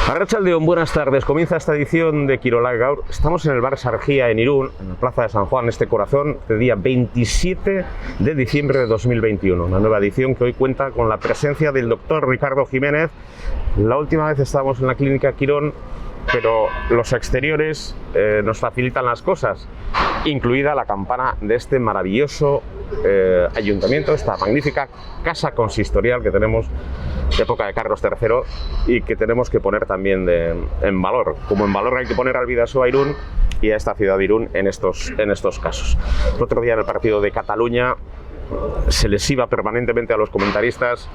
Arratsaldeon, buenas tardes. Comienza esta edición de Kirolak Gaur. Estamos en el bar Sargía en Irún, en la plaza de San Juan, este corazón, del día 27 de diciembre de 2021. Una nueva edición que hoy cuenta con la presencia del doctor Ricardo Jiménez. La última vez estábamos en la clínica Quirón, pero los exteriores nos facilitan las cosas, incluida la campana de este maravilloso ayuntamiento, esta magnífica casa consistorial que tenemos de época de Carlos III y que tenemos que poner también en valor. Como en valor hay que poner al Bidasoa Irún y a esta ciudad de Irún en estos casos. El otro día en el partido de Cataluña se les iba permanentemente a los comentaristas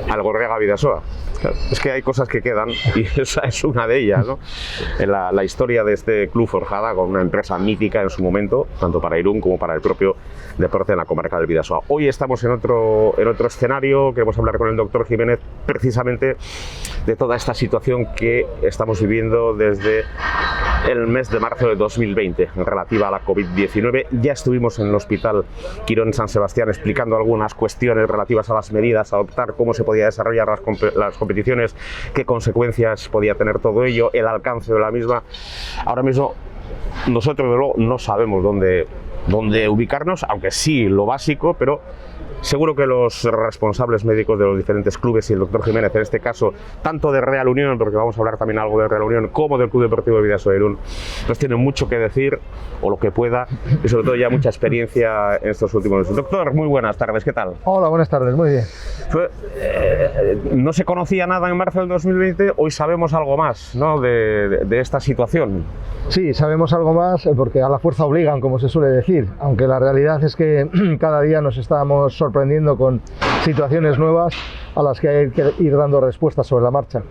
al Gorriaga Bidasoa. Claro, es que hay cosas que quedan y esa es una de ellas, ¿no? En la historia de este club forjada con una empresa mítica en su momento, tanto para Irún como para el propio deporte en la comarca del Bidasoa. Hoy estamos en otro escenario. Queremos hablar con el doctor Jiménez precisamente de toda esta situación que estamos viviendo desde el mes de marzo de 2020 relativa a la COVID-19. Ya estuvimos en el hospital Quirón San Sebastián explicando algunas cuestiones relativas a las medidas a adoptar, cómo se podía desarrollar las competiciones, qué consecuencias podía tener todo ello, el alcance de la misma. Ahora mismo nosotros luego no sabemos dónde ubicarnos, aunque sí lo básico, pero seguro que los responsables médicos de los diferentes clubes y el doctor Jiménez, en este caso, tanto de Real Unión, porque vamos a hablar también algo de Real Unión, como del Club Deportivo de Bidasoa Irún, nos tienen mucho que decir, o lo que pueda, y sobre todo ya mucha experiencia en estos últimos meses. Doctor, muy buenas tardes, ¿qué tal? Hola, buenas tardes, muy bien. No se conocía nada en marzo del 2020, hoy sabemos algo más, ¿no?, de esta situación. Sí, sabemos algo más porque a la fuerza obligan, como se suele decir, aunque la realidad es que cada día nos estamos sorprendiendo con situaciones nuevas a las que hay que ir dando respuestas sobre la marcha.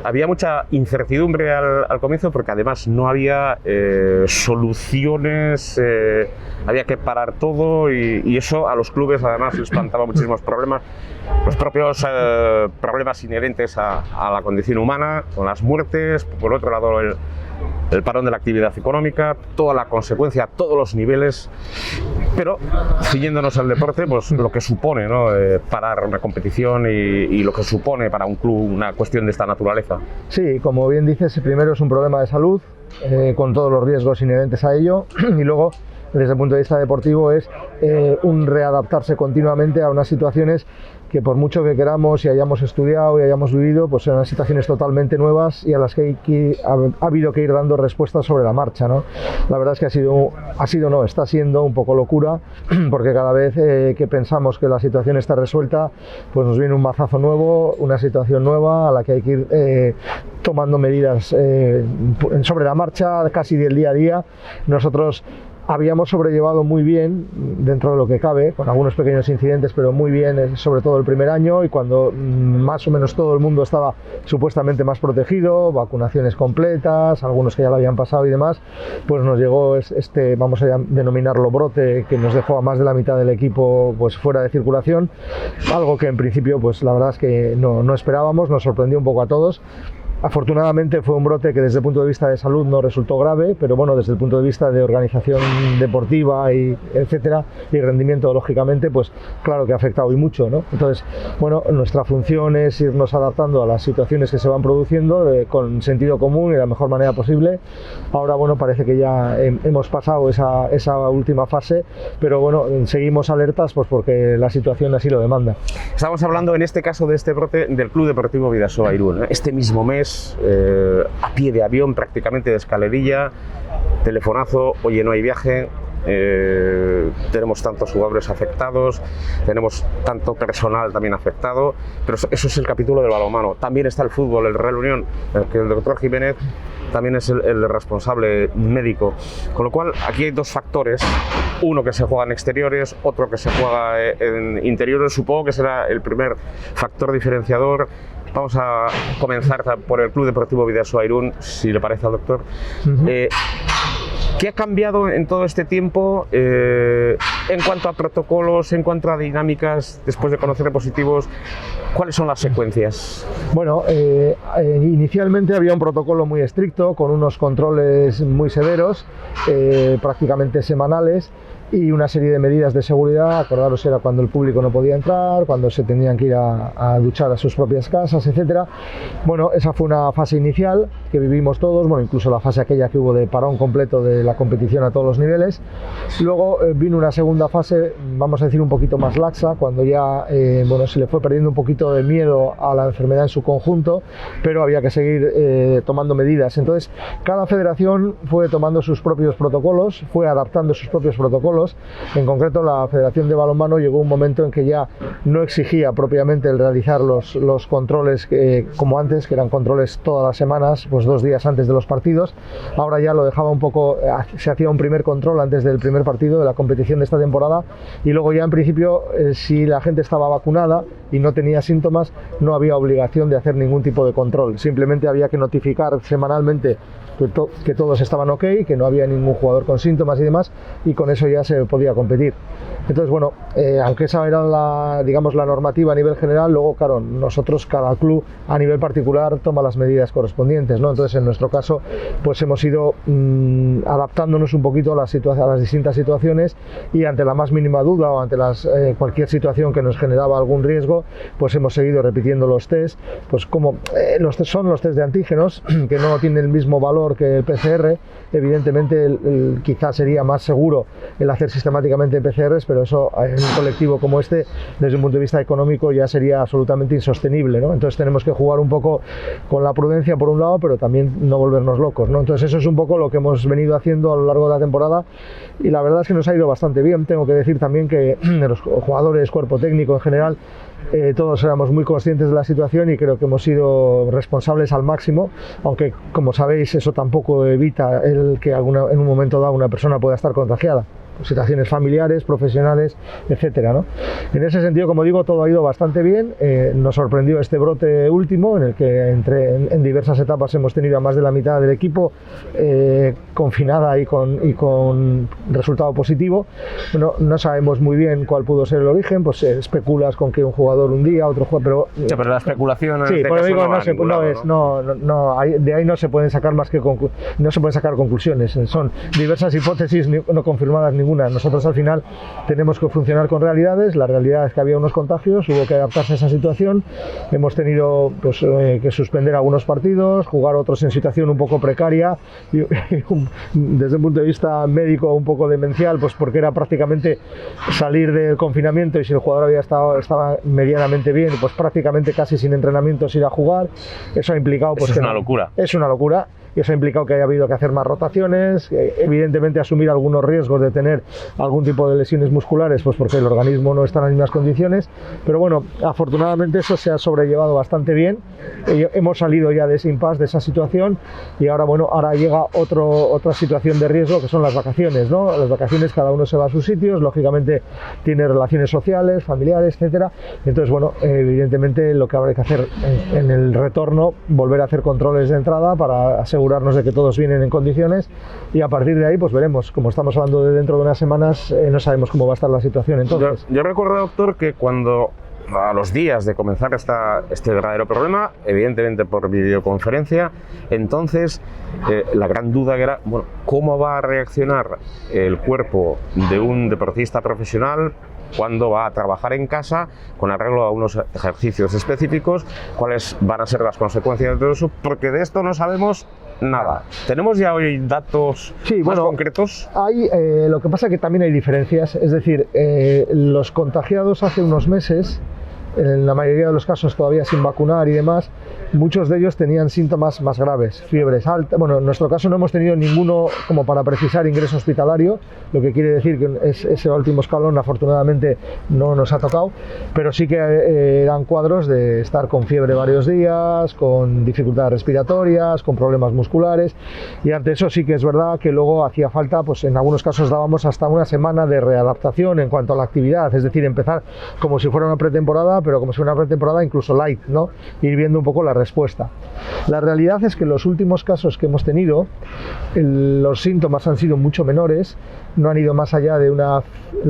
Había mucha incertidumbre al comienzo porque además no había soluciones, había que parar todo y eso a los clubes además les plantaba muchísimos problemas, los propios problemas inherentes a la condición humana, con las muertes, por otro lado el parón de la actividad económica, toda la consecuencia a todos los niveles, pero ciñéndonos al deporte, pues lo que supone, ¿no?, parar una competición y lo que supone para un club una cuestión de esta naturaleza. Sí, como bien dices, primero es un problema de salud, con todos los riesgos inherentes a ello, y luego, desde el punto de vista deportivo, es un readaptarse continuamente a unas situaciones que, por mucho que queramos y hayamos estudiado y hayamos vivido, pues son situaciones totalmente nuevas y a las que ha habido que ir dando respuestas sobre la marcha, ¿no? La verdad es que está siendo un poco locura, porque cada vez que pensamos que la situación está resuelta, pues nos viene un mazazo nuevo, una situación nueva a la que hay que ir tomando medidas sobre la marcha, casi del día a día. Nosotros habíamos sobrellevado muy bien, dentro de lo que cabe, con algunos pequeños incidentes, pero muy bien, sobre todo el primer año, y cuando más o menos todo el mundo estaba supuestamente más protegido, vacunaciones completas, algunos que ya lo habían pasado y demás, pues nos llegó vamos a denominarlo brote, que nos dejó a más de la mitad del equipo pues fuera de circulación, algo que en principio pues la verdad es que no esperábamos, nos sorprendió un poco a todos. Afortunadamente fue un brote que desde el punto de vista de salud no resultó grave, pero bueno, desde el punto de vista de organización deportiva y etcétera, y rendimiento, lógicamente, pues claro que ha afectado y mucho, ¿no? Entonces, bueno, nuestra función es irnos adaptando a las situaciones que se van produciendo con sentido común y de la mejor manera posible. Ahora, bueno, parece que ya hemos pasado esa última fase, pero bueno, seguimos alertas pues porque la situación así lo demanda. Estamos hablando en este caso de este brote del Club Deportivo Bidasoa Irún. Este mismo mes, a pie de avión, prácticamente de escalerilla, telefonazo, oye, no hay viaje, tenemos tantos jugadores afectados, tenemos tanto personal también afectado, pero eso es el capítulo del balonmano. También está el fútbol, el Real Unión, en el que el doctor Jiménez también es el responsable médico, con lo cual aquí hay dos factores, uno que se juega en exteriores, otro que se juega en interiores. Supongo que será el primer factor diferenciador. Vamos a comenzar por el Club Deportivo Bidasoa Irún, si le parece al doctor. ¿Qué ha cambiado en todo este tiempo en cuanto a protocolos, en cuanto a dinámicas, después de conocer positivos? ¿Cuáles son las secuencias? Bueno, inicialmente había un protocolo muy estricto, con unos controles muy severos, prácticamente semanales, y una serie de medidas de seguridad. Acordaros, era cuando el público no podía entrar, cuando se tenían que ir a duchar a sus propias casas, etcétera. Bueno, esa fue una fase inicial que vivimos todos, bueno, incluso la fase aquella que hubo de parón completo de la competición a todos los niveles. Luego vino una segunda fase, vamos a decir un poquito más laxa, cuando ya bueno, se le fue perdiendo un poquito de miedo a la enfermedad en su conjunto, pero había que seguir tomando medidas. Entonces, cada federación fue tomando sus propios protocolos, fue adaptando sus propios protocolos. En concreto, la Federación de Balonmano llegó un momento en que ya no exigía propiamente el realizar los controles como antes, que eran controles todas las semanas, pues 2 días antes de los partidos. Ahora ya lo dejaba un poco, se hacía un primer control antes del primer partido de la competición de esta temporada, y luego ya en principio si la gente estaba vacunada y no tenía síntomas, no había obligación de hacer ningún tipo de control, simplemente había que notificar semanalmente que todos estaban ok, que no había ningún jugador con síntomas y demás, y con eso ya se podía competir. Entonces, bueno, aunque esa era la normativa a nivel general, luego, claro, nosotros, cada club a nivel particular toma las medidas correspondientes, ¿no? Entonces, en nuestro caso, pues hemos ido adaptándonos un poquito a las distintas situaciones, y ante la más mínima duda o ante cualquier situación que nos generaba algún riesgo, pues hemos seguido repitiendo los test, pues como son los test de antígenos, que no tienen el mismo valor que el PCR. Evidentemente quizás sería más seguro el hacer sistemáticamente PCRs, pero eso en un colectivo como este, desde un punto de vista económico, ya sería absolutamente insostenible, ¿no? Entonces tenemos que jugar un poco con la prudencia por un lado, pero también no volvernos locos, ¿no? Entonces eso es un poco lo que hemos venido haciendo a lo largo de la temporada, y la verdad es que nos ha ido bastante bien. Tengo que decir también que los jugadores, cuerpo técnico en general, todos éramos muy conscientes de la situación, y creo que hemos sido responsables al máximo, aunque, como sabéis, eso tampoco evita el que en un momento dado una persona pueda estar contagiada. Situaciones familiares, profesionales, etcétera, ¿no? En ese sentido, como digo, todo ha ido bastante bien. Nos sorprendió este brote último, en el que en diversas etapas hemos tenido a más de la mitad del equipo confinada y con resultado positivo. Bueno, no sabemos muy bien cuál pudo ser el origen, pues especulas con que un jugador un día, otro jugador, pero... Sí, pero la especulación... Sí, por digo, de ahí no se pueden sacar no se pueden sacar conclusiones. Son diversas hipótesis no confirmadas ninguna. Nosotros al final tenemos que funcionar con realidades. La realidad es que había unos contagios, hubo que adaptarse a esa situación. Hemos tenido pues, que suspender algunos partidos, jugar otros en situación un poco precaria, y desde un punto de vista médico un poco demencial, pues porque era prácticamente salir del confinamiento, y si el jugador estaba medianamente bien, pues prácticamente casi sin entrenamientos ir a jugar. Eso ha implicado... Pues, es una locura. Es una locura. Y eso ha implicado que haya habido que hacer más rotaciones, evidentemente asumir algunos riesgos de tener algún tipo de lesiones musculares, pues porque el organismo no está en las mismas condiciones, pero bueno, afortunadamente eso se ha sobrellevado bastante bien. Hemos salido ya de ese impasse, de esa situación, y ahora llega otra situación de riesgo, que son las vacaciones, ¿no? Las vacaciones, cada uno se va a sus sitios, lógicamente tiene relaciones sociales, familiares, etcétera. Entonces, bueno, evidentemente lo que habrá que hacer en el retorno, volver a hacer controles de entrada para asegurarnos de que todos vienen en condiciones, y a partir de ahí pues veremos. Como estamos hablando de dentro de unas semanas, no sabemos cómo va a estar la situación entonces. Yo recuerdo, doctor, que cuando a los días de comenzar este verdadero problema, evidentemente por videoconferencia, entonces la gran duda era, bueno, ¿cómo va a reaccionar el cuerpo de un deportista profesional cuando va a trabajar en casa con arreglo a unos ejercicios específicos? ¿Cuáles van a ser las consecuencias de todo eso? Porque de esto no sabemos nada. ¿Tenemos ya hoy datos más concretos? Lo que pasa es que también hay diferencias, es decir, los contagiados hace unos meses, en la mayoría de los casos todavía sin vacunar y demás, muchos de ellos tenían síntomas más graves, fiebres altas. Bueno, en nuestro caso no hemos tenido ninguno, como para precisar, ingreso hospitalario, lo que quiere decir que ese último escalón afortunadamente no nos ha tocado, pero sí que eran cuadros de estar con fiebre varios días, con dificultades respiratorias, con problemas musculares, y ante eso sí que es verdad que luego hacía falta, pues en algunos casos dábamos hasta una semana de readaptación en cuanto a la actividad, es decir, empezar como si fuera una pretemporada, pero como si fuera una pretemporada incluso light, ¿no? Ir viendo un poco la respuesta. La realidad es que los últimos casos que hemos tenido, los síntomas han sido mucho menores, no han ido más allá de lo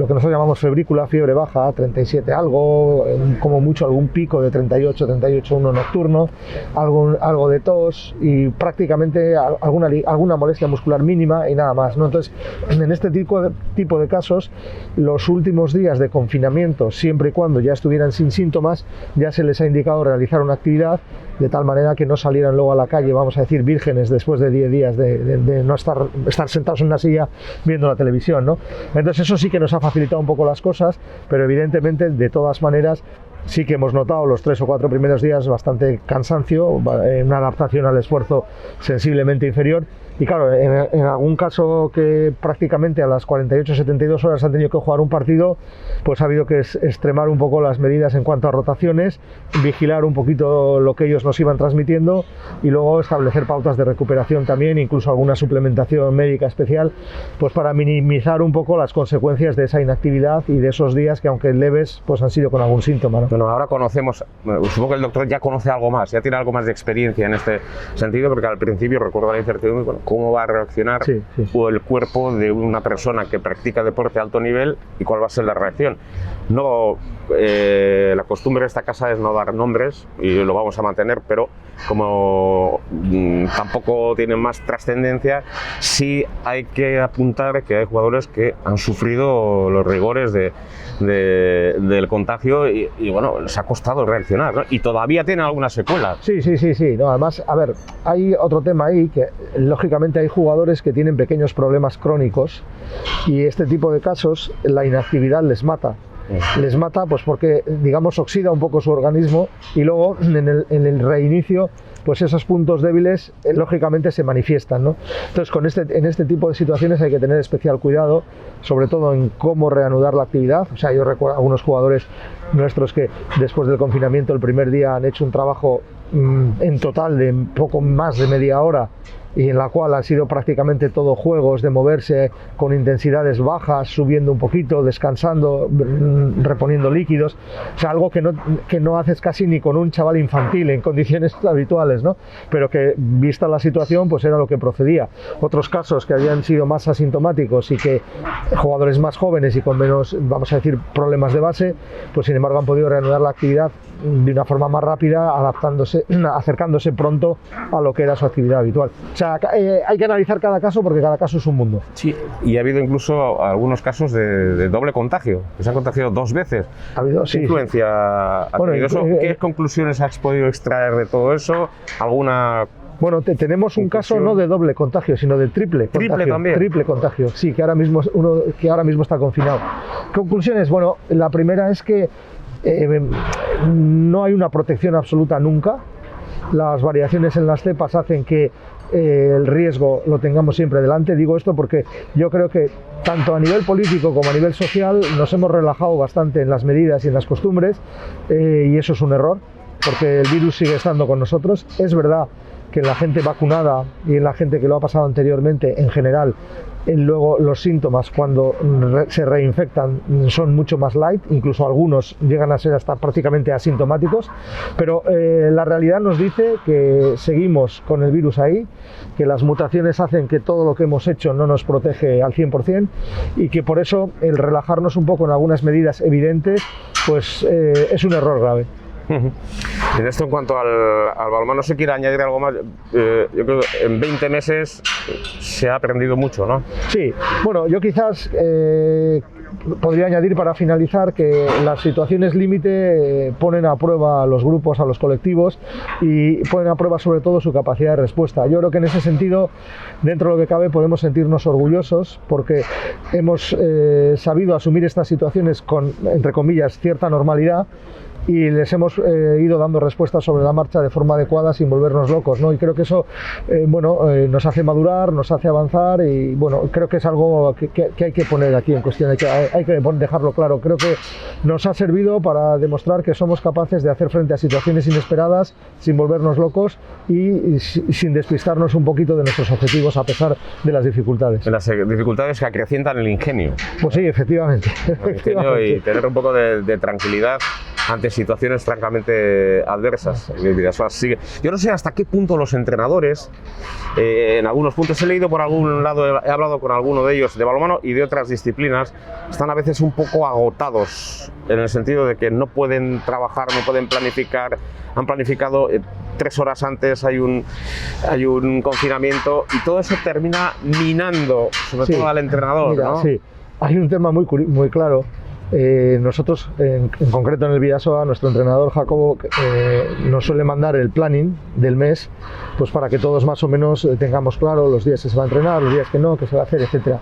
que nosotros llamamos febrícula, fiebre baja, 37 algo, como mucho algún pico de 38,1 nocturno, algo de tos y prácticamente alguna molestia muscular mínima y nada más, ¿no? Entonces, en este tipo de casos, los últimos días de confinamiento, siempre y cuando ya estuvieran sin síntomas, ya se les ha indicado realizar una actividad de tal manera que no salieran luego a la calle, vamos a decir, vírgenes después de 10 días de no estar sentados en una silla viendo la televisión, ¿no? Entonces eso sí que nos ha facilitado un poco las cosas, pero evidentemente, de todas maneras, sí que hemos notado los 3 o 4 primeros días bastante cansancio, una adaptación al esfuerzo sensiblemente inferior. Y claro, en algún caso que prácticamente a las 48-72 horas han tenido que jugar un partido, pues ha habido que extremar un poco las medidas en cuanto a rotaciones, vigilar un poquito lo que ellos nos iban transmitiendo y luego establecer pautas de recuperación también, incluso alguna suplementación médica especial, pues para minimizar un poco las consecuencias de esa inactividad y de esos días que, aunque leves, pues han sido con algún síntoma, ¿no? Bueno, ahora conocemos, supongo que el doctor ya conoce algo más, ya tiene algo más de experiencia en este sentido, porque al principio recuerdo la incertidumbre, bueno, cómo va a reaccionar o el cuerpo de una persona que practica deporte a alto nivel y cuál va a ser la reacción. No, la costumbre de esta casa es no dar nombres y lo vamos a mantener, pero como tampoco tienen más trascendencia, sí hay que apuntar que hay jugadores que han sufrido los rigores del contagio y bueno, les ha costado reaccionar, ¿no? Y todavía tienen algunas secuelas. Sí. No, además, a ver, hay otro tema ahí, que lógicamente hay jugadores que tienen pequeños problemas crónicos y este tipo de casos, la inactividad les mata. Les mata pues porque, digamos, oxida un poco su organismo y luego en el reinicio pues esos puntos débiles lógicamente se manifiestan, ¿no? Entonces en este tipo de situaciones hay que tener especial cuidado, sobre todo en cómo reanudar la actividad. O sea, yo recuerdo algunos jugadores nuestros que después del confinamiento el primer día han hecho un trabajo en total de poco más de media hora y en la cual han sido prácticamente todo juegos de moverse con intensidades bajas, subiendo un poquito, descansando, reponiendo líquidos. O sea, algo que no haces casi ni con un chaval infantil en condiciones habituales, ¿no? Pero que, vista la situación, pues era lo que procedía. Otros casos que habían sido más asintomáticos y que jugadores más jóvenes y con menos, vamos a decir, problemas de base, pues sin embargo han podido reanudar la actividad de una forma más rápida, adaptándose, acercándose pronto a lo que era su actividad habitual. O sea, hay que analizar cada caso porque cada caso es un mundo. Sí, y ha habido incluso algunos casos de doble contagio, que se han contagiado 2 veces. Ha habido, ¿Qué influencia ha tenido eso? ¿Qué conclusiones has podido extraer de todo eso? ¿Alguna...? Bueno, tenemos un caso no de doble contagio, sino de triple contagio. ¿Triple también? Triple contagio, sí, que ahora mismo está confinado. Conclusiones, bueno, la primera es que no hay una protección absoluta nunca. Las variaciones en las cepas hacen que el riesgo lo tengamos siempre delante. Digo esto porque yo creo que tanto a nivel político como a nivel social nos hemos relajado bastante en las medidas y en las costumbres, y eso es un error, porque el virus sigue estando con nosotros. Es verdad que en la gente vacunada y en la gente que lo ha pasado anteriormente, en general, luego los síntomas cuando se reinfectan son mucho más light, incluso algunos llegan a ser hasta prácticamente asintomáticos, pero la realidad nos dice que seguimos con el virus ahí, que las mutaciones hacen que todo lo que hemos hecho no nos protege al 100% y que por eso el relajarnos un poco en algunas medidas evidentes pues es un error grave. En esto, en cuanto al balonmano, no se quiere añadir algo más. Yo creo que en 20 meses se ha aprendido mucho, ¿no? Sí, bueno, yo quizás podría añadir para finalizar que las situaciones límite ponen a prueba a los grupos, a los colectivos y ponen a prueba sobre todo su capacidad de respuesta. Yo creo que en ese sentido, dentro de lo que cabe, podemos sentirnos orgullosos porque hemos sabido asumir estas situaciones con, entre comillas, cierta normalidad, y les hemos ido dando respuestas sobre la marcha de forma adecuada sin volvernos locos, ¿no? Y creo que eso nos hace madurar, nos hace avanzar y bueno, creo que es algo que hay que poner aquí en cuestión, hay que dejarlo claro. Creo que nos ha servido para demostrar que somos capaces de hacer frente a situaciones inesperadas sin volvernos locos y sin despistarnos un poquito de nuestros objetivos a pesar de las dificultades. Las dificultades que acrecientan el ingenio. Pues sí, efectivamente. El ingenio y tener un poco de tranquilidad ante situaciones francamente adversas. Yo no sé hasta qué punto los entrenadores, en algunos puntos he leído por algún lado, he hablado con alguno de ellos de balonmano y de otras disciplinas, están a veces un poco agotados en el sentido de que no pueden trabajar, no pueden planificar, han planificado 3 horas antes hay un confinamiento y todo eso termina minando sobre todo al entrenador. Mira, ¿no? Sí, hay un tema muy claro. Nosotros, en concreto en el Bidasoa, nuestro entrenador Jacobo nos suele mandar el planning del mes, pues para que todos más o menos tengamos claro los días que se va a entrenar, los días que no, que se va a hacer, etcétera.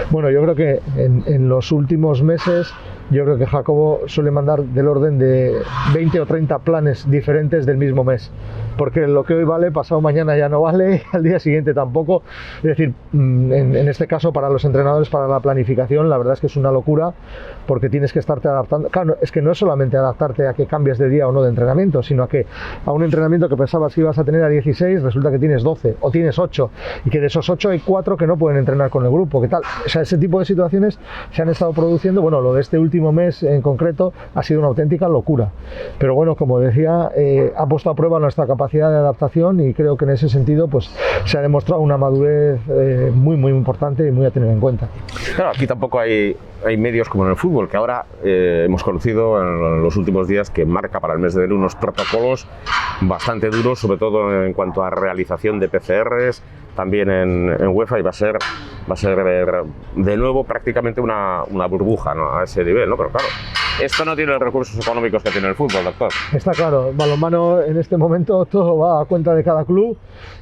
Bueno, yo creo que en los últimos meses, yo creo que Jacobo suele mandar del orden de 20 o 30 planes diferentes del mismo mes, porque lo que hoy vale, pasado mañana ya no vale, al día siguiente tampoco. Es decir, en este caso para los entrenadores, para la planificación, la verdad es que es una locura, porque tienes que estarte adaptando. Claro, es que no es solamente adaptarte a que cambies de día o no de entrenamiento, sino a que a un entrenamiento que pensabas que ibas a tener a 16, resulta que tienes 12 o tienes 8, y que de esos 8 hay 4 que no pueden entrenar con el grupo. ¿Qué tal? O sea, ese tipo de situaciones se han estado produciendo. Bueno, lo de este último mes en concreto ha sido una auténtica locura. Pero bueno, como decía, ha puesto a prueba nuestra capacidad de adaptación, y creo que en ese sentido pues se ha demostrado una madurez muy importante y muy a tener en cuenta. Claro, aquí tampoco hay medios como en el fútbol, que ahora hemos conocido en los últimos días que marca para el mes de enero unos protocolos bastante duros, sobre todo en cuanto a realización de PCRs, también en UEFA, y va a ser de nuevo prácticamente una burbuja, ¿no? A ese nivel, ¿no? Pero claro, esto no tiene los recursos económicos que tiene el fútbol, doctor. Está claro, balonmano en este momento todo va a cuenta de cada club,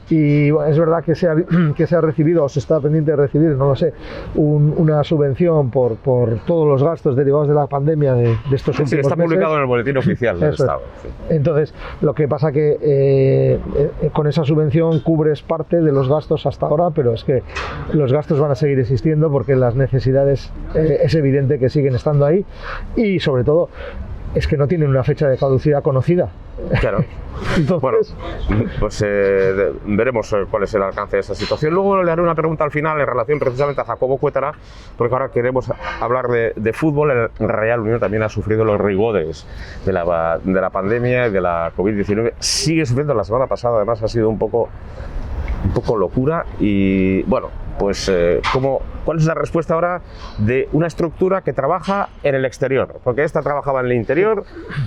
y bueno, es verdad que se ha recibido, o se está pendiente de recibir, no lo sé, una subvención por todos los gastos derivados de la pandemia de estos últimos meses. Está publicado en el boletín oficial del Estado. Sí. Entonces, lo que pasa que con esa subvención cubres parte de los gastos hasta ahora, pero es que los gastos van a seguir existiendo porque las necesidades es evidente que siguen estando ahí, y sobre todo es que no tienen una fecha de caducidad conocida. Claro. Entonces, bueno, pues veremos cuál es el alcance de esa situación. Luego le haré una pregunta al final en relación precisamente a Jacobo Cuétara, porque ahora queremos hablar de fútbol. El Real Unión también ha sufrido los rigores de la pandemia y de la COVID-19. Sigue sufriendo. La semana pasada además ha sido un poco locura. Y bueno, pues ¿cuál es la respuesta ahora de una estructura que trabaja en el exterior? Porque esta trabajaba en el interior,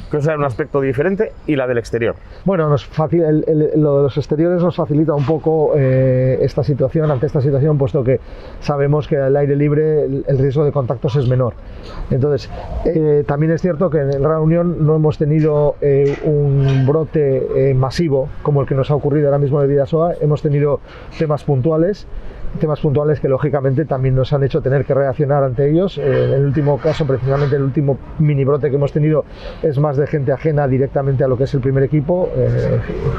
que es un aspecto diferente, y la del exterior. Bueno, lo de los exteriores nos facilita un poco ante esta situación, puesto que sabemos que al aire libre el riesgo de contactos es menor. Entonces, también es cierto que en el Real Unión no hemos tenido un brote masivo como el que nos ha ocurrido ahora mismo en el Bidasoa. Hemos tenido temas puntuales que lógicamente también nos han hecho tener que reaccionar ante ellos. En el último caso, precisamente el último mini brote que hemos tenido, es más de gente ajena directamente a lo que es el primer equipo.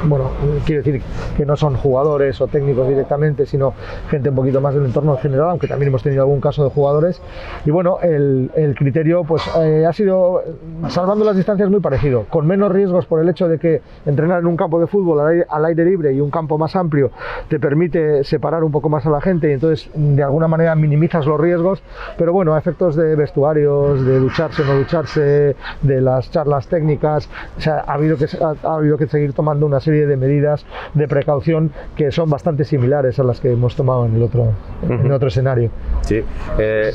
Bueno, quiero decir que no son jugadores o técnicos directamente, sino gente un poquito más del entorno general, aunque también hemos tenido algún caso de jugadores. Y bueno, el criterio pues ha sido, salvando las distancias, muy parecido, con menos riesgos por el hecho de que entrenar en un campo de fútbol al aire libre y un campo más amplio te permite separar un poco más a la gente, y entonces de alguna manera minimizas los riesgos. Pero bueno, a efectos de vestuarios, de ducharse o no ducharse, de las charlas técnicas, o sea, ha habido que seguir tomando una serie de medidas de precaución que son bastante similares a las que hemos tomado en el otro escenario. Sí.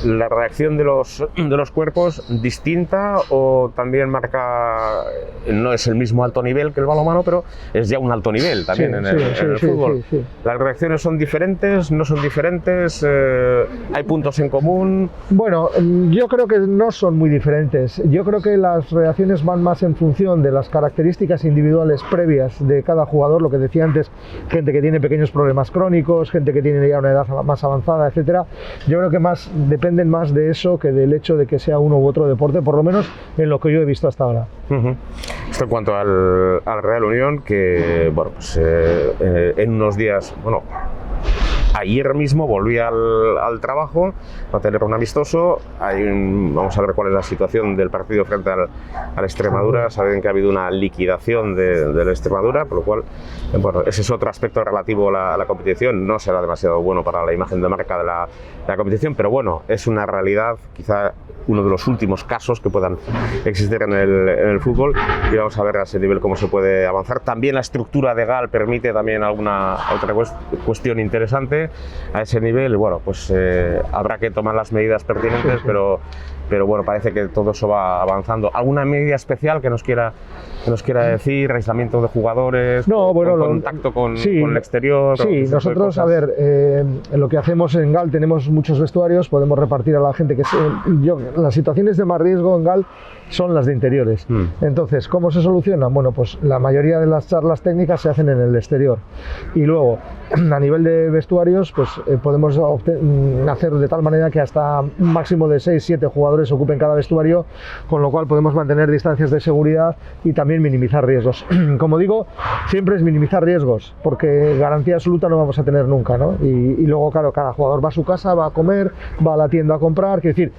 ¿La reacción de los cuerpos distinta, o también marca, no es el mismo alto nivel que el balonmano, pero es ya un alto nivel también en el fútbol? Sí. ¿Las reacciones son diferentes? ¿No son diferentes? ¿Hay puntos en común? Bueno, yo creo que no son muy diferentes. Yo creo que las reacciones van más en función de las características individuales previas de cada jugador, lo que decía antes, gente que tiene pequeños problemas crónicos, gente que tiene ya una edad más avanzada, etcétera. Yo creo que dependen más de eso que del hecho de que sea uno u otro deporte, por lo menos en lo que yo he visto hasta ahora. Esto en cuanto al Real Unión, que bueno, pues en unos días, bueno, ayer mismo volví al trabajo a tener un amistoso. Vamos a ver cuál es la situación del partido frente al Extremadura. Saben que ha habido una liquidación de la Extremadura, por lo cual, bueno, ese es otro aspecto relativo a la competición. No será demasiado bueno para la imagen de marca de la competición, pero bueno, es una realidad, quizá uno de los últimos casos que puedan existir en el fútbol, y vamos a ver a ese nivel cómo se puede avanzar. También la estructura de GAL permite también alguna otra cuestión interesante a ese nivel. Bueno, pues habrá que tomar las medidas pertinentes, pero bueno, parece que todo eso va avanzando. ¿Alguna medida especial que nos quiera decir? ¿Aislamiento de jugadores? No, bueno, ¿contacto con el exterior? Sí, nosotros, a ver, lo que hacemos en GAL, tenemos muchos vestuarios, podemos repartir a la gente que... las situaciones de más riesgo en GAL son las de interiores. Entonces, ¿cómo se solucionan? Bueno, pues la mayoría de las charlas técnicas se hacen en el exterior. Y luego, a nivel de vestuarios, pues podemos hacer de tal manera que hasta un máximo de 6-7 jugadores ocupen cada vestuario, con lo cual podemos mantener distancias de seguridad y también minimizar riesgos. Como digo, siempre es minimizar riesgos, porque garantía absoluta no vamos a tener nunca, ¿no? Y luego, claro, cada jugador va a su casa, va a comer, va a la tienda a comprar, quiero decir,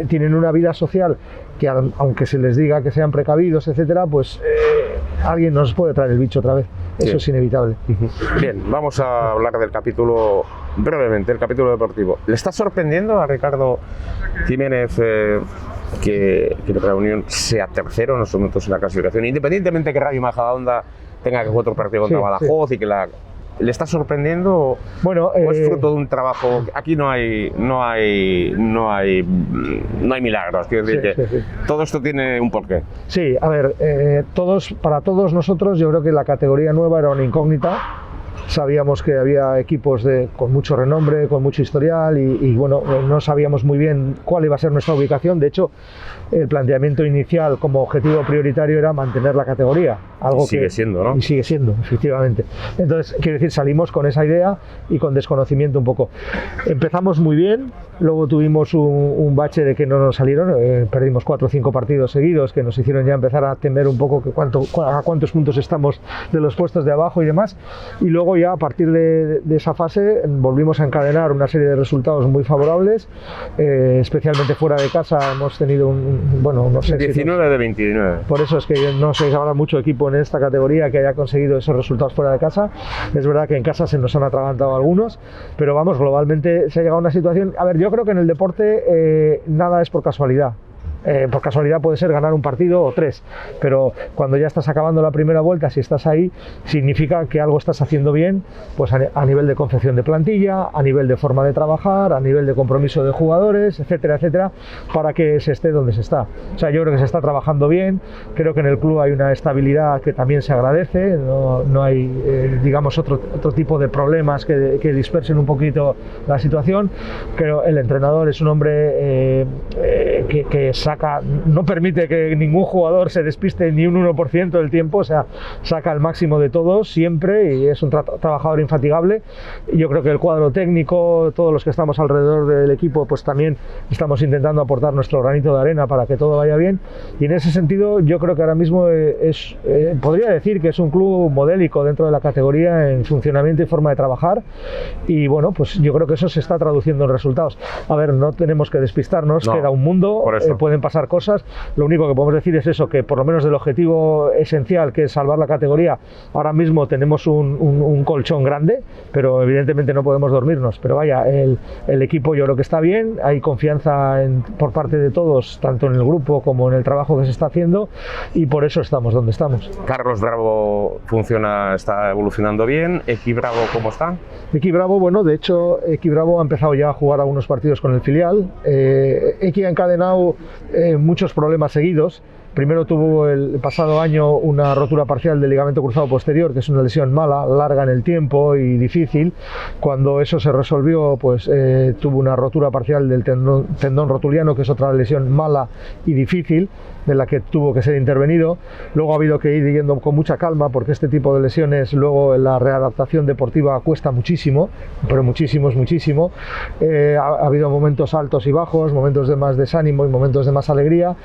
tienen una vida social que, aunque se les diga que sean precavidos, etcétera, pues alguien nos puede traer el bicho otra vez. Eso es inevitable. Bien, vamos a hablar del capítulo brevemente, el capítulo deportivo. ¿Le está sorprendiendo a Ricardo Jiménez que la Unión sea tercero en estos momentos en la clasificación, independientemente que Rayo Majadahonda tenga que jugar otro partido contra Badajoz y que ¿le está sorprendiendo? Bueno, ¿o es fruto de un trabajo? Aquí no hay milagros, quiero decir que todo esto tiene un porqué. Sí, a ver, para todos nosotros yo creo que la categoría nueva era una incógnita. Sabíamos que había equipos con mucho renombre, con mucho historial y bueno, no sabíamos muy bien cuál iba a ser nuestra ubicación. De hecho, el planteamiento inicial como objetivo prioritario era mantener la categoría. Algo sigue siendo, ¿no? Y sigue siendo, efectivamente. Entonces, quiero decir, salimos con esa idea y con desconocimiento un poco. Empezamos muy bien, luego tuvimos un bache de que no nos salieron, perdimos 4 o 5 partidos seguidos que nos hicieron ya empezar a temer un poco a cuántos puntos estamos de los puestos de abajo y demás. Y luego ya a partir de esa fase volvimos a encadenar una serie de resultados muy favorables, especialmente fuera de casa hemos tenido unos 19 de 29. Por eso es que no se habla mucho equipo en esta categoría que haya conseguido esos resultados fuera de casa. Es verdad que en casa se nos han atragantado algunos, pero vamos, globalmente se ha llegado a una situación... A ver, yo creo que en el deporte nada es por casualidad. Por casualidad puede ser ganar un partido o 3, pero cuando ya estás acabando la primera vuelta, si estás ahí, significa que algo estás haciendo bien, pues a nivel de confección de plantilla, a nivel de forma de trabajar, a nivel de compromiso de jugadores, etcétera, etcétera, para que se esté donde se está. O sea, yo creo que se está trabajando bien, creo que en el club hay una estabilidad que también se agradece, no hay, digamos, otro tipo de problemas que dispersen un poquito la situación. Pero el entrenador es un hombre que no permite que ningún jugador se despiste ni un 1% del tiempo, o sea, saca el máximo de todos siempre y es un trabajador infatigable. Y yo creo que el cuadro técnico, todos los que estamos alrededor del equipo, pues también estamos intentando aportar nuestro granito de arena para que todo vaya bien, y en ese sentido yo creo que ahora mismo podría decir que es un club modélico dentro de la categoría en funcionamiento y forma de trabajar, y bueno, pues yo creo que eso se está traduciendo en resultados. A ver, no tenemos que despistarnos, queda un mundo, pueden pasar cosas. Lo único que podemos decir es eso, que por lo menos del objetivo esencial, que es salvar la categoría, ahora mismo tenemos un colchón grande, pero evidentemente no podemos dormirnos. Pero vaya, el equipo yo creo que está bien, hay confianza por parte de todos, tanto en el grupo como en el trabajo que se está haciendo, y por eso estamos donde estamos. Carlos Bravo está evolucionando bien. Eki Bravo, ¿cómo está? Eki Bravo, bueno, de hecho Eki Bravo ha empezado ya a jugar algunos partidos con el filial. Eki ha encadenado muchos problemas seguidos. Primero tuvo el pasado año una rotura parcial del ligamento cruzado posterior, que es una lesión mala, larga en el tiempo y difícil. Cuando eso se resolvió, pues tuvo una rotura parcial del tendón rotuliano, que es otra lesión mala y difícil, de la que tuvo que ser intervenido. Luego ha habido que ir yendo con mucha calma, porque este tipo de lesiones luego en la readaptación deportiva cuesta muchísimo, pero muchísimo. Ha habido momentos altos y bajos, momentos de más desánimo y momentos de más alegría,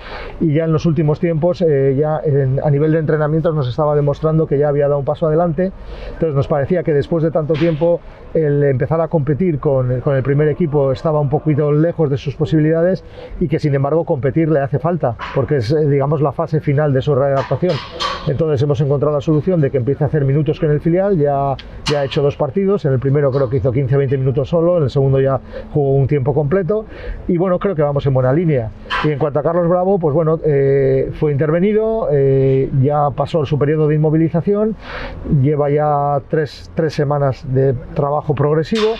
y ya en los últimos últimos tiempos a nivel de entrenamientos nos estaba demostrando que ya había dado un paso adelante. Entonces nos parecía que después de tanto tiempo el empezar a competir con el primer equipo estaba un poquito lejos de sus posibilidades y que sin embargo competir le hace falta, porque es digamos la fase final de su readaptación. Entonces hemos encontrado la solución de que empiece a hacer minutos con el filial. Ya ha hecho 2 partidos, en el primero creo que hizo 15-20 minutos solo, en el segundo ya jugó un tiempo completo y bueno, creo que vamos en buena línea. Y en cuanto a Carlos Bravo, pues bueno, fue intervenido, ya pasó su periodo de inmovilización, lleva ya 3 semanas de trabajo progresivo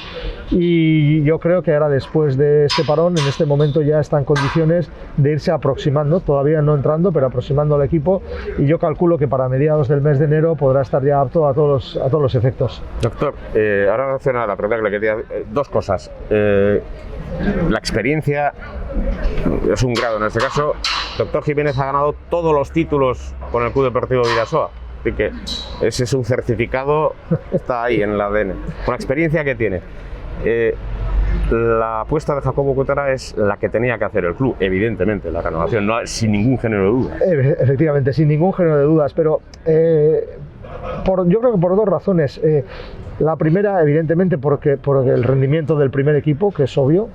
y yo creo que ahora después de este parón, en este momento ya está en condiciones de irse aproximando, todavía no entrando, pero aproximando al equipo, y yo calculo que para mediados del mes de enero podrá estar ya apto a todos los efectos. Doctor, ahora relacionada a la pregunta que le quería, 2 cosas. La experiencia es un grado en este caso. Doctor Jiménez ha ganado todos los títulos con el Club Deportivo Bidasoa, así que ese es un certificado, está ahí en el ADN. Con la experiencia que tiene, la apuesta de Jacobo Cuétara es la que tenía que hacer el club, evidentemente, la renovación, no, sin ningún género de dudas. Efectivamente, sin ningún género de dudas, pero yo creo que por 2 razones. La primera, evidentemente, por el rendimiento del primer equipo, que es obvio,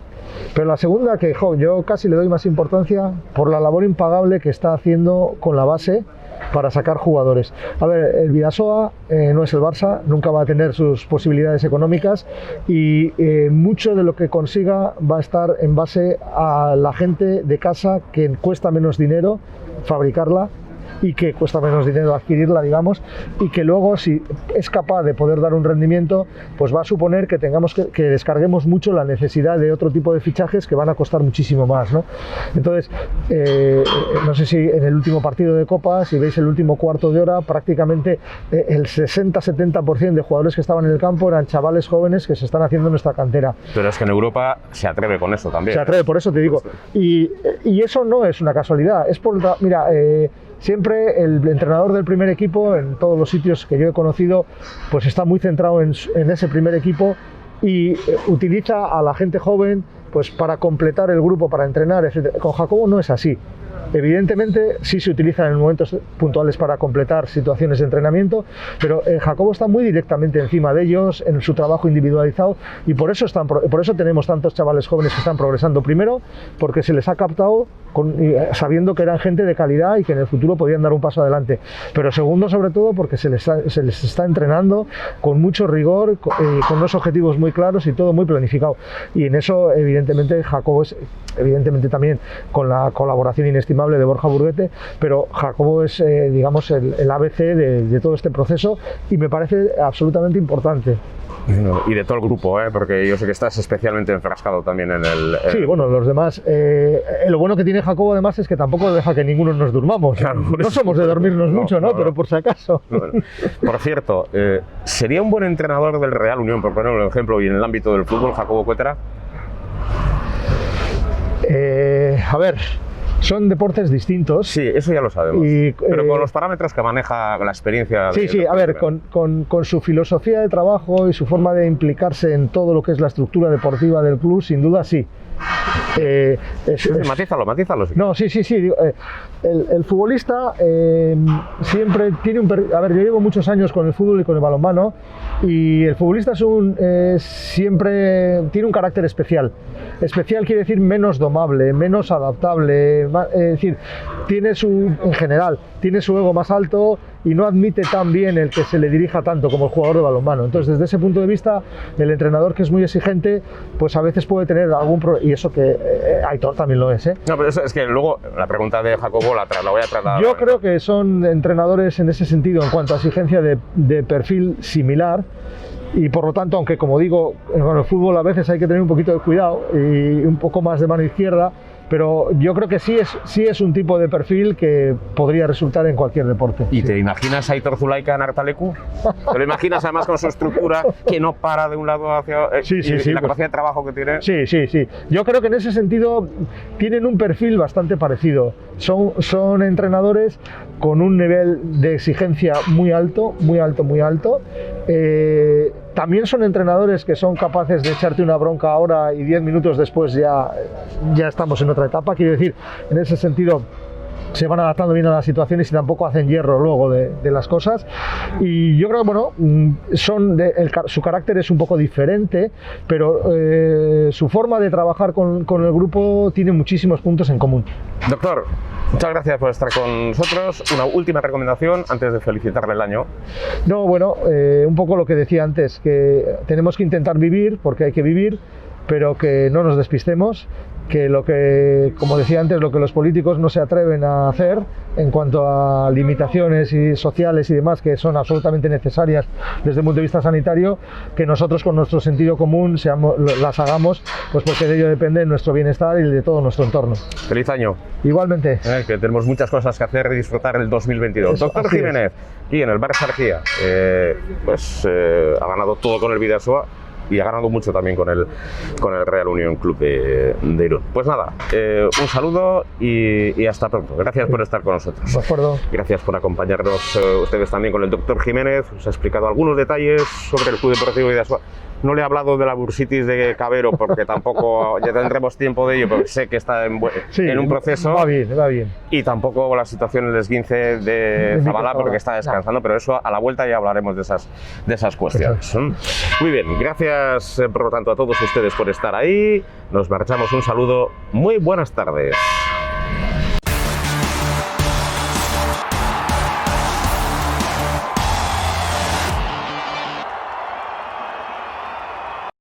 pero la segunda, que yo casi le doy más importancia por la labor impagable que está haciendo con la base para sacar jugadores. A ver, el Bidasoa no es el Barça, nunca va a tener sus posibilidades económicas y mucho de lo que consiga va a estar en base a la gente de casa, que cuesta menos dinero fabricarla y que cuesta menos dinero adquirirla, digamos, y que luego, si es capaz de poder dar un rendimiento, pues va a suponer que tengamos que descarguemos mucho la necesidad de otro tipo de fichajes que van a costar muchísimo más, ¿no? Entonces, no sé si en el último partido de Copa, si veis el último cuarto de hora, prácticamente el 60-70% de jugadores que estaban en el campo eran chavales jóvenes que se están haciendo en nuestra cantera. Pero es que en Europa se atreve con eso también. Se atreve, por eso te digo. Y eso no es una casualidad, es por... Mira, siempre el entrenador del primer equipo, en todos los sitios que yo he conocido, pues está muy centrado en ese primer equipo y utiliza a la gente joven pues para completar el grupo, para entrenar, etc. Con Jacobo no es así. Evidentemente sí se utilizan en momentos puntuales para completar situaciones de entrenamiento, pero Jacobo está muy directamente encima de ellos en su trabajo individualizado y por eso tenemos tantos chavales jóvenes que están progresando. Primero, porque se les ha captado sabiendo que eran gente de calidad y que en el futuro podían dar un paso adelante. Pero segundo, sobre todo, porque se les está entrenando con mucho rigor, con unos objetivos muy claros y todo muy planificado. Y en eso, evidentemente, Jacobo es, evidentemente también con la colaboración inestimable de Borja Burguete, pero Jacobo es, digamos, el ABC de todo este proceso y me parece absolutamente importante. Y de todo el grupo, porque yo sé que estás especialmente enfrascado también en el... Sí, bueno, los demás... lo bueno que tiene Jacobo además es que tampoco deja que ninguno nos durmamos. Claro, no somos de dormirnos mucho, ¿no? Pero por si acaso. Bueno. Por cierto, ¿sería un buen entrenador del Real Unión, por poner un ejemplo, y en el ámbito del fútbol, Jacobo Cuétara? A ver... Son deportes distintos. Sí, eso ya lo sabemos. Pero con los parámetros que maneja la experiencia... Sí, a ver, con su filosofía de trabajo y su forma de implicarse en todo lo que es la estructura deportiva del club, sin duda sí. Matízalo. No, sí. El futbolista siempre tiene a ver, yo llevo muchos años con el fútbol y con el balonmano y el futbolista siempre tiene un carácter especial. Especial quiere decir menos domable, menos adaptable, es decir, en general, tiene su ego más alto y no admite tan bien el que se le dirija tanto como el jugador de balonmano. Entonces, desde ese punto de vista, el entrenador, que es muy exigente, pues a veces puede tener algún problema, y eso que Aitor también lo es, No, pero eso es que luego la pregunta de Jacobo la voy a trasladar. Yo creo que son entrenadores en ese sentido, en cuanto a exigencia de perfil similar. Y por lo tanto, aunque como digo, en el fútbol a veces hay que tener un poquito de cuidado y un poco más de mano izquierda, pero yo creo que sí es un tipo de perfil que podría resultar en cualquier deporte. ¿Y te imaginas a Aitor Zulaika en Artalecu? ¿Te lo imaginas además con su estructura que no para de un lado hacia y la capacidad de trabajo que tiene? Sí. Yo creo que en ese sentido tienen un perfil bastante parecido. Son entrenadores con un nivel de exigencia muy alto. También son entrenadores que son capaces de echarte una bronca ahora y 10 minutos después ya estamos en otra etapa. Quiero decir, en ese sentido, se van adaptando bien a las situaciones y tampoco hacen hierro luego de las cosas. Y yo creo que, bueno, su carácter es un poco diferente, pero su forma de trabajar con el grupo tiene muchísimos puntos en común. Doctor, muchas gracias por estar con nosotros. Una última recomendación antes de felicitarle el año. No, bueno, un poco lo que decía antes, que tenemos que intentar vivir, porque hay que vivir, pero que no nos despistemos, que como decía antes, lo que los políticos no se atreven a hacer en cuanto a limitaciones sociales y demás, que son absolutamente necesarias desde el punto de vista sanitario, que nosotros con nuestro sentido común las hagamos, pues porque de ello depende nuestro bienestar y el de todo nuestro entorno. Feliz año. Igualmente. Que tenemos muchas cosas que hacer y disfrutar el 2022. Doctor Jiménez, aquí en el Bar Sarquía, ha ganado todo con el Bidasoa y ha ganado mucho también con el Real Unión Club de Irún. Pues nada, un saludo y hasta pronto. Gracias por estar con nosotros. De acuerdo. Gracias por acompañarnos ustedes también con el doctor Jiménez. Os ha explicado algunos detalles sobre el Club Deportivo Bidasoa. No le he hablado de la bursitis de Cabero porque tampoco ya tendremos tiempo de ello, porque sé que está en un proceso. Va bien. Y tampoco la situación del esguince de Zabala porque está descansando, pero eso a la vuelta ya hablaremos de esas cuestiones. Muy bien, gracias por lo tanto a todos ustedes por estar ahí. Nos marchamos, un saludo, muy buenas tardes.